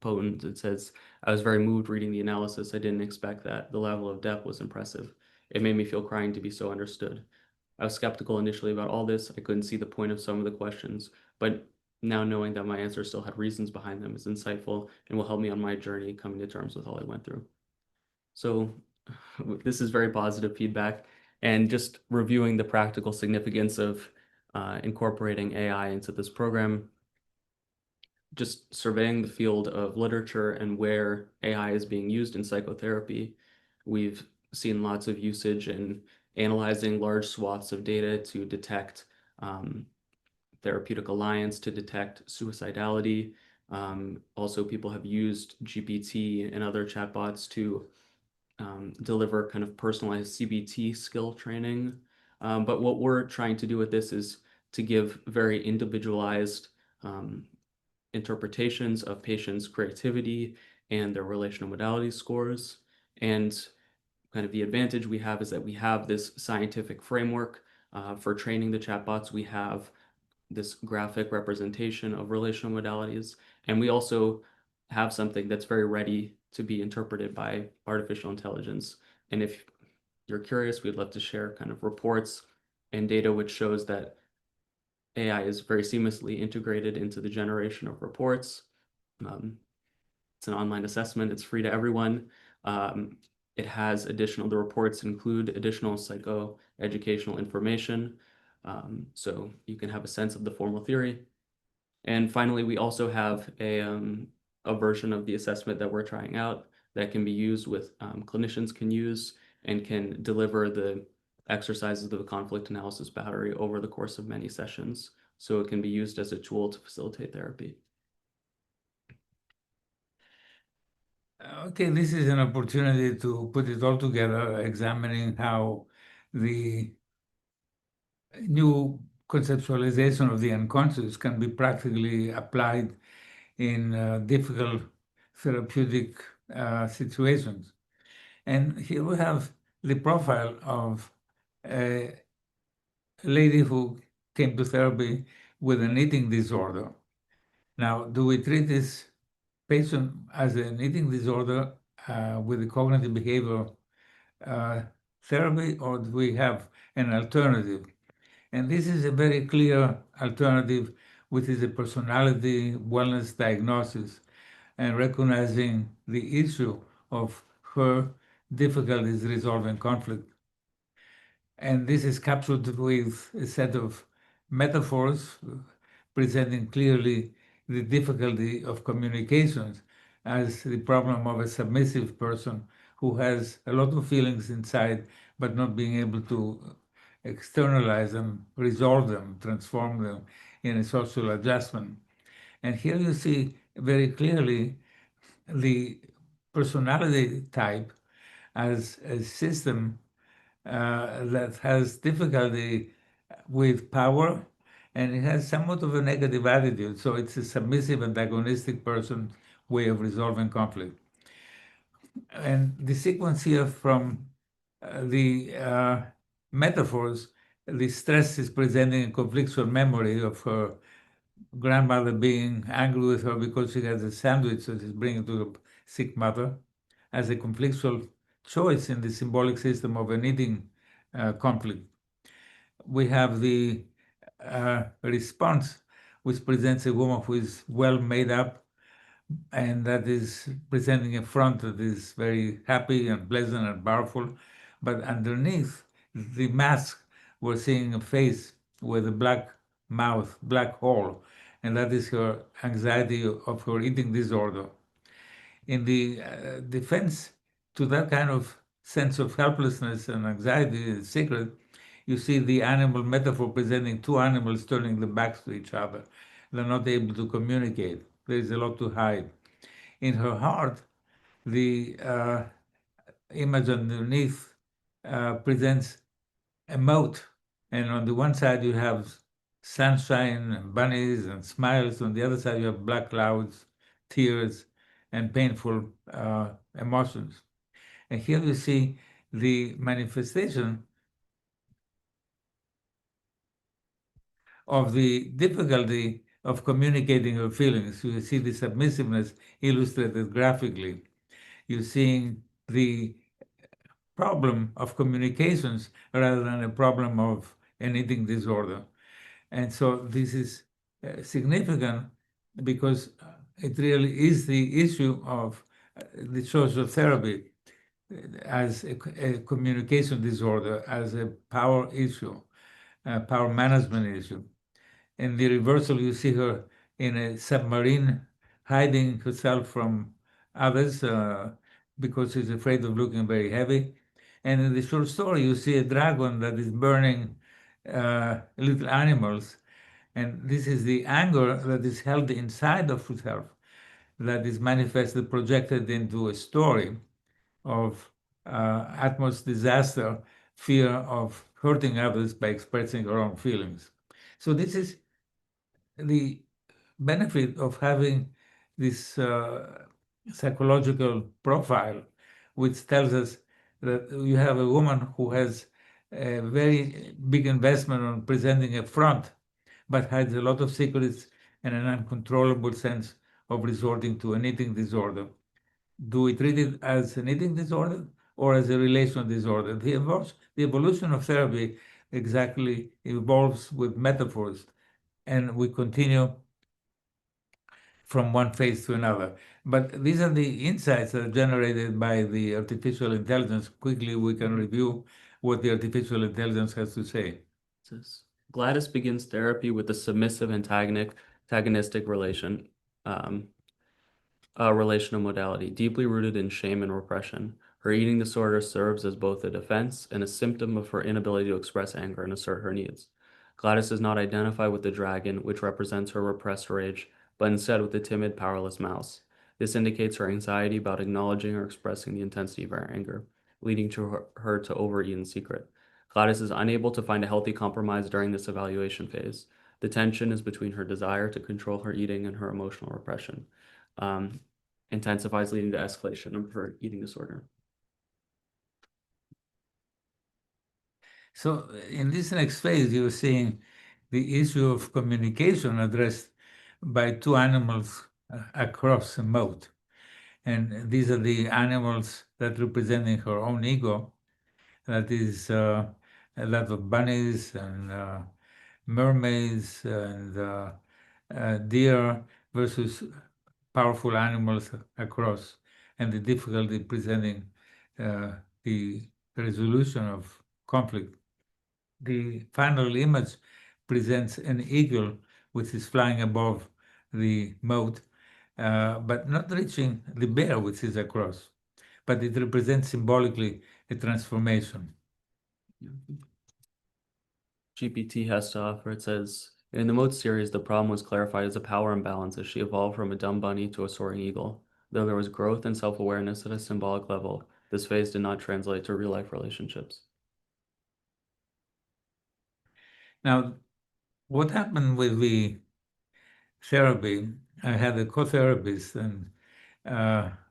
Speaker 4: potent. It says, I was very moved reading the analysis. I didn't expect that. The level of depth was impressive. It made me feel crying to be so understood. I was skeptical initially about all this. I couldn't see the point of some of the questions, but now knowing that my answers still had reasons behind them is insightful and will help me on my journey coming to terms with all I went through. So this is very positive feedback, and just reviewing the practical significance of incorporating AI into this program, just surveying the field of literature and where AI is being used in psychotherapy. We've seen lots of usage in analyzing large swaths of data to detect therapeutic alliance, to detect suicidality. Also, people have used GPT and other chatbots to deliver kind of personalized CBT skill training. But what we're trying to do with this is to give very individualized interpretations of patients' creativity and their relational modality scores. And kind of the advantage we have is that we have this scientific framework for training the chatbots. We have this graphic representation of relational modalities, and we also have something that's very ready to be interpreted by artificial intelligence. And if you're curious, we'd love to share kind of reports and data which shows that AI is very seamlessly integrated into the generation of reports. It's an online assessment. It's free to everyone. It has the reports include additional psychoeducational information. So you can have a sense of the formal theory. And finally, we also have a version of the assessment that we're trying out that can be used with clinicians can use and can deliver the exercises of the conflict analysis battery over the course of many sessions. So it can be used as a tool to facilitate therapy.
Speaker 3: Okay, this is an opportunity to put it all together, examining how the new conceptualization of the unconscious can be practically applied in difficult therapeutic situations. And here we have the profile of a lady who came to therapy with an eating disorder. Now, do we treat this patient as an eating disorder with the cognitive behavior therapy, or do we have an alternative? And this is a very clear alternative, which is a personality wellness diagnosis and recognizing the issue of her difficulties resolving conflict. And this is captured with a set of metaphors presenting clearly the difficulty of communications as the problem of a submissive person who has a lot of feelings inside, but not being able to externalize them, resolve them, transform them in a social adjustment. And here you see very clearly the personality type as a system that has difficulty with power, and it has somewhat of a negative attitude. So it's a submissive, antagonistic person way of resolving conflict. And the sequence here from the metaphors, the stress is presenting a conflictual memory of her grandmother being angry with her because she has a sandwich that she's bringing to the sick mother, as a conflictual choice in the symbolic system of an eating conflict. We have the response, which presents a woman who is well made up, and that is presenting a front that is very happy and pleasant and powerful. But underneath the mask, we're seeing a face with a black mouth, black hole, and that is her anxiety of her eating disorder. In the defense to that kind of sense of helplessness and anxiety and secret, you see the animal metaphor presenting two animals turning their backs to each other. They're not able to communicate. There is a lot to hide. In her heart, the image underneath presents a moat. And on the one side, you have sunshine and bunnies and smiles. On the other side, you have black clouds, tears, and painful emotions. And here you see the manifestation of the difficulty of communicating your feelings. You see the submissiveness illustrated graphically. You're seeing the problem of communications rather than a problem of an eating disorder. And so this is significant because it really is the issue of the social therapy as a communication disorder, as a power issue, a power management issue. In the reversal, you see her in a submarine hiding herself from others because she's afraid of looking very heavy. And in the short story, you see a dragon that is burning little animals. And this is the anger that is held inside of herself, that is manifested, projected into a story of utmost disaster, fear of hurting others by expressing her own feelings. So this is the benefit of having this psychological profile, which tells us that you have a woman who has a very big investment on presenting a front, but has a lot of secrets and an uncontrollable sense of resorting to an eating disorder. Do we treat it as an eating disorder or as a relational disorder? The evolution of therapy exactly evolves with metaphors, and we continue from one phase to another. But these are the insights that are generated by the artificial intelligence. Quickly, we can review what the artificial intelligence has to say.
Speaker 4: Gladys begins therapy with a submissive antagonistic relational modality, deeply rooted in shame and repression. Her eating disorder serves as both a defense and a symptom of her inability to express anger and assert her needs. Gladys does not identify with the dragon, which represents her repressed rage, but instead with the timid, powerless mouse. This indicates her anxiety about acknowledging or expressing the intensity of her anger, leading to her to overeat in secret. Gladys is unable to find a healthy compromise during this evaluation phase. The tension is between her desire to control her eating and her emotional repression. Intensifies, leading to escalation of her eating disorder.
Speaker 3: So in this next phase, you're seeing the issue of communication addressed by two animals across a moat. And these are the animals that representing her own ego. That is a lot of bunnies and mermaids and deer versus powerful animals across, and the difficulty presenting the resolution of conflict. The final image presents an eagle which is flying above the moat, but not reaching the bear which is across. But it represents symbolically a transformation.
Speaker 4: GPT has to offer. It says, in the Moat series, the problem was clarified as a power imbalance as she evolved from a dumb bunny to a soaring eagle. Though there was growth and self-awareness at a symbolic level, this phase did not translate to real-life relationships.
Speaker 3: Now, what happened with the therapy? I had a co-therapist, and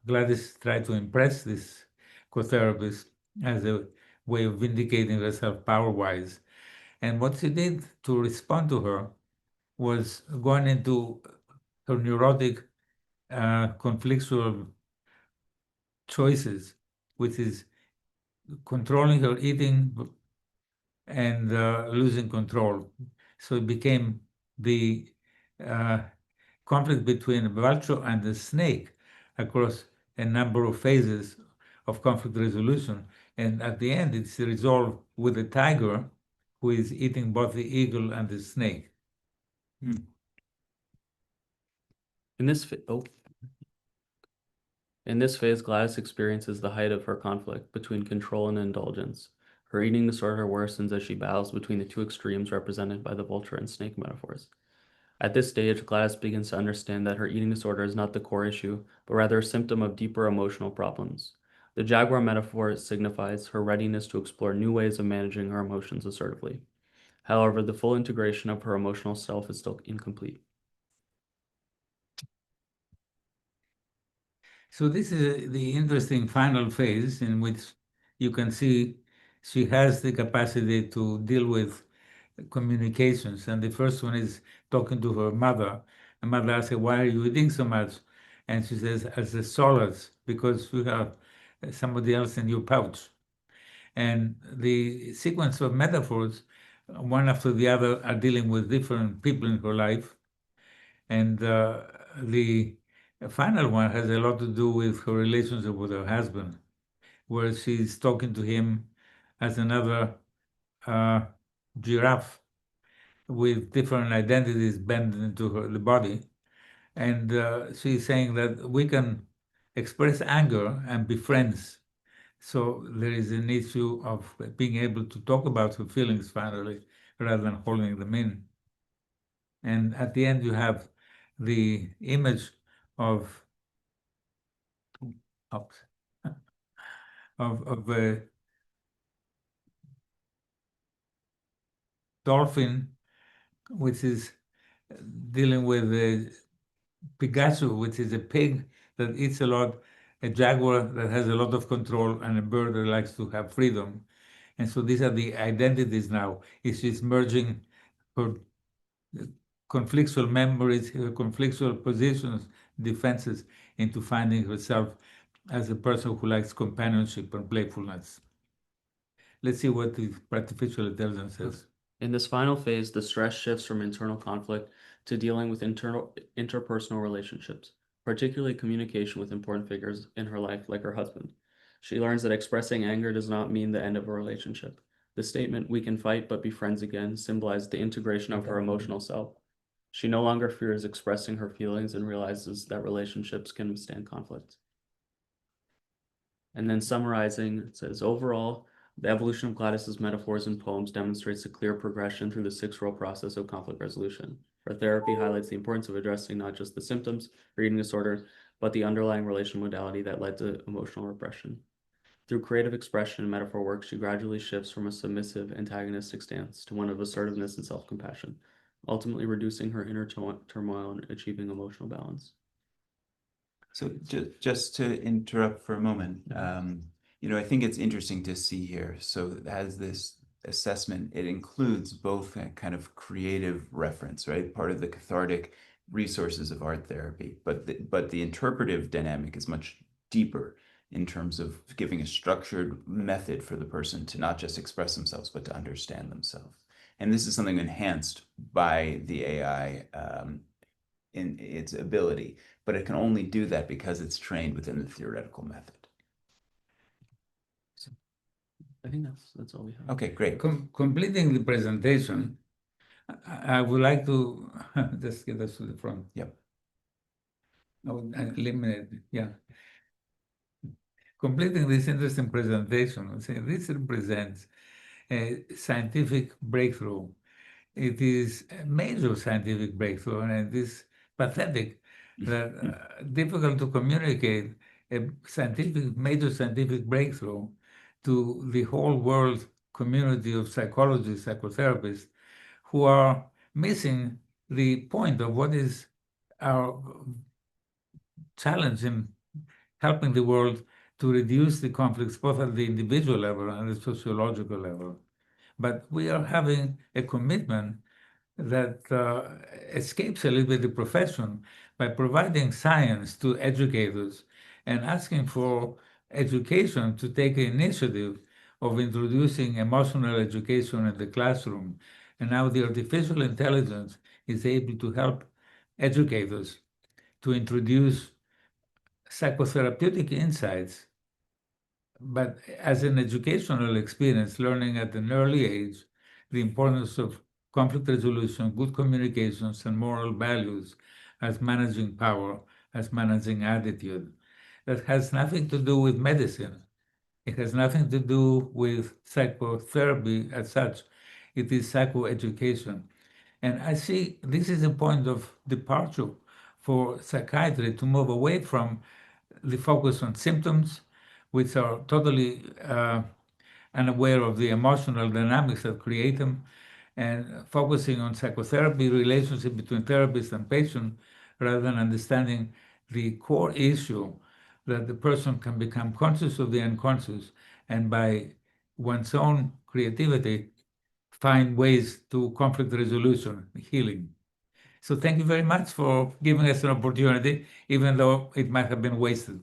Speaker 3: Gladys tried to impress this co-therapist as a way of vindicating herself power-wise. And what she did to respond to her was going into her neurotic, conflictual choices, which is controlling her eating and losing control. So it became the conflict between a vulture and the snake across a number of phases of conflict resolution. And at the end, it's resolved with the tiger who is eating both the eagle and the snake.
Speaker 4: In this phase, Gladys experiences the height of her conflict between control and indulgence. Her eating disorder worsens as she battles between the two extremes represented by the vulture and snake metaphors. At this stage, Gladys begins to understand that her eating disorder is not the core issue, but rather a symptom of deeper emotional problems. The jaguar metaphor signifies her readiness to explore new ways of managing her emotions assertively. However, the full integration of her emotional self is still incomplete.
Speaker 3: So this is the interesting final phase in which you can see she has the capacity to deal with communications. And the first one is talking to her mother. The mother asks her, why are you eating so much? And she says, as a solace, because you have somebody else in your pouch. And the sequence of metaphors, one after the other, are dealing with different people in her life. And the final one has a lot to do with her relationship with her husband, where she's talking to him as another giraffe with different identities bent into the body. And she's saying that we can express anger and be friends. So there is an issue of being able to talk about her feelings finally, rather than holding them in. And at the end, you have the image of of a dolphin, which is dealing with a Pigasu, which is a pig that eats a lot, a jaguar that has a lot of control, and a bird that likes to have freedom. And so these are the identities now. She's merging her conflictual memories, her conflictual positions, defenses, into finding herself as a person who likes companionship and playfulness. Let's see what the artificial intelligence says.
Speaker 4: In this final phase, the stress shifts from internal conflict to dealing with interpersonal relationships, particularly communication with important figures in her life, like her husband. She learns that expressing anger does not mean the end of a relationship. The statement, "We can fight but be friends again," symbolized the integration of her emotional self. She no longer fears expressing her feelings and realizes that relationships can withstand conflict. And then summarizing, it says, overall, the evolution of Gladys's metaphors and poems demonstrates a clear progression through the 6-role process of conflict resolution. Her therapy highlights the importance of addressing not just the symptoms of eating disorder, but the underlying relational modality that led to emotional repression. Through creative expression and metaphor work, she gradually shifts from a submissive, antagonistic stance to one of assertiveness and self-compassion, ultimately reducing her inner turmoil and achieving emotional balance.
Speaker 1: So just to interrupt for a moment, I think it's interesting to see here. So as this assessment, it includes both a kind of creative reference, right? Part of the cathartic resources of art therapy, but the interpretive dynamic is much deeper in terms of giving a structured method for the person to not just express themselves, but to understand themselves. And this is something enhanced by the AI in its ability, but it can only do that because it's trained within the theoretical method.
Speaker 4: So I think that's all we have.
Speaker 1: Okay, great.
Speaker 3: Completing the presentation, I would like to just get us to the front.
Speaker 1: Yep.
Speaker 3: I would eliminate, yeah. Completing this interesting presentation, this represents a scientific breakthrough. It is a major scientific breakthrough, and it is pathetic that difficult to communicate a major scientific breakthrough to the whole world community of psychologists, psychotherapists, who are missing the point of what is our challenge in helping the world to reduce the conflicts both at the individual level and the sociological level. But we are having a commitment that escapes a little bit the profession by providing science to educators and asking for education to take the initiative of introducing emotional education in the classroom. And now the artificial intelligence is able to help educators to introduce psychotherapeutic insights, but as an educational experience, learning at an early age the importance of conflict resolution, good communications, and moral values as managing power, as managing attitude. That has nothing to do with medicine. It has nothing to do with psychotherapy as such. It is psychoeducation. And I see this is a point of departure for psychiatry to move away from the focus on symptoms, which are totally unaware of the emotional dynamics that create them, and focusing on psychotherapy, relationship between therapist and patient, rather than understanding the core issue that the person can become conscious of the unconscious, and by one's own creativity, find ways to conflict resolution, healing. So thank you very much for giving us an opportunity, even though it might have been wasted.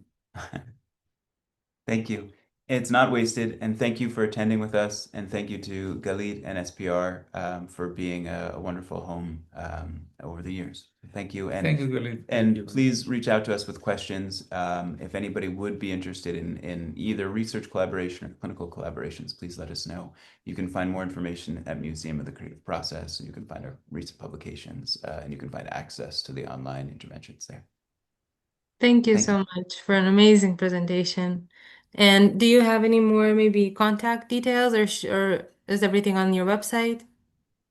Speaker 1: Thank you. It's not wasted, and thank you for attending with us, and thank you to Galit and SPR for being a wonderful home over the years. Thank you, and
Speaker 3: Thank you, Galit.
Speaker 1: and please reach out to us with questions. If anybody would be interested in either research collaboration or clinical collaborations, please let us know. You can find more information at Museum of the Creative Process, and you can find our recent publications, and you can find access to the online interventions there.
Speaker 2: Thank you
Speaker 1: Thank
Speaker 2: so much for an amazing presentation. And do you have any more maybe contact details or is everything on your website?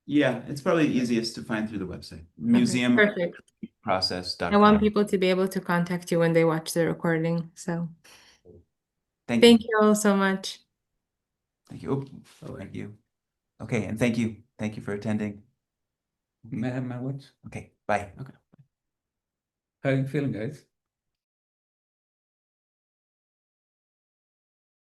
Speaker 1: Yeah, it's probably easiest to find through the website,
Speaker 2: Okay, perfect.
Speaker 1: museumprocess.com.
Speaker 2: I want people to be able to contact you when they watch the recording. So
Speaker 1: Thank
Speaker 2: Thank
Speaker 1: you.
Speaker 2: you all so much.
Speaker 1: Thank you. Oh, thank you. Okay, and thank you. Thank you for attending.
Speaker 3: May I have my watch?
Speaker 1: Okay, bye.
Speaker 3: How are you feeling, guys?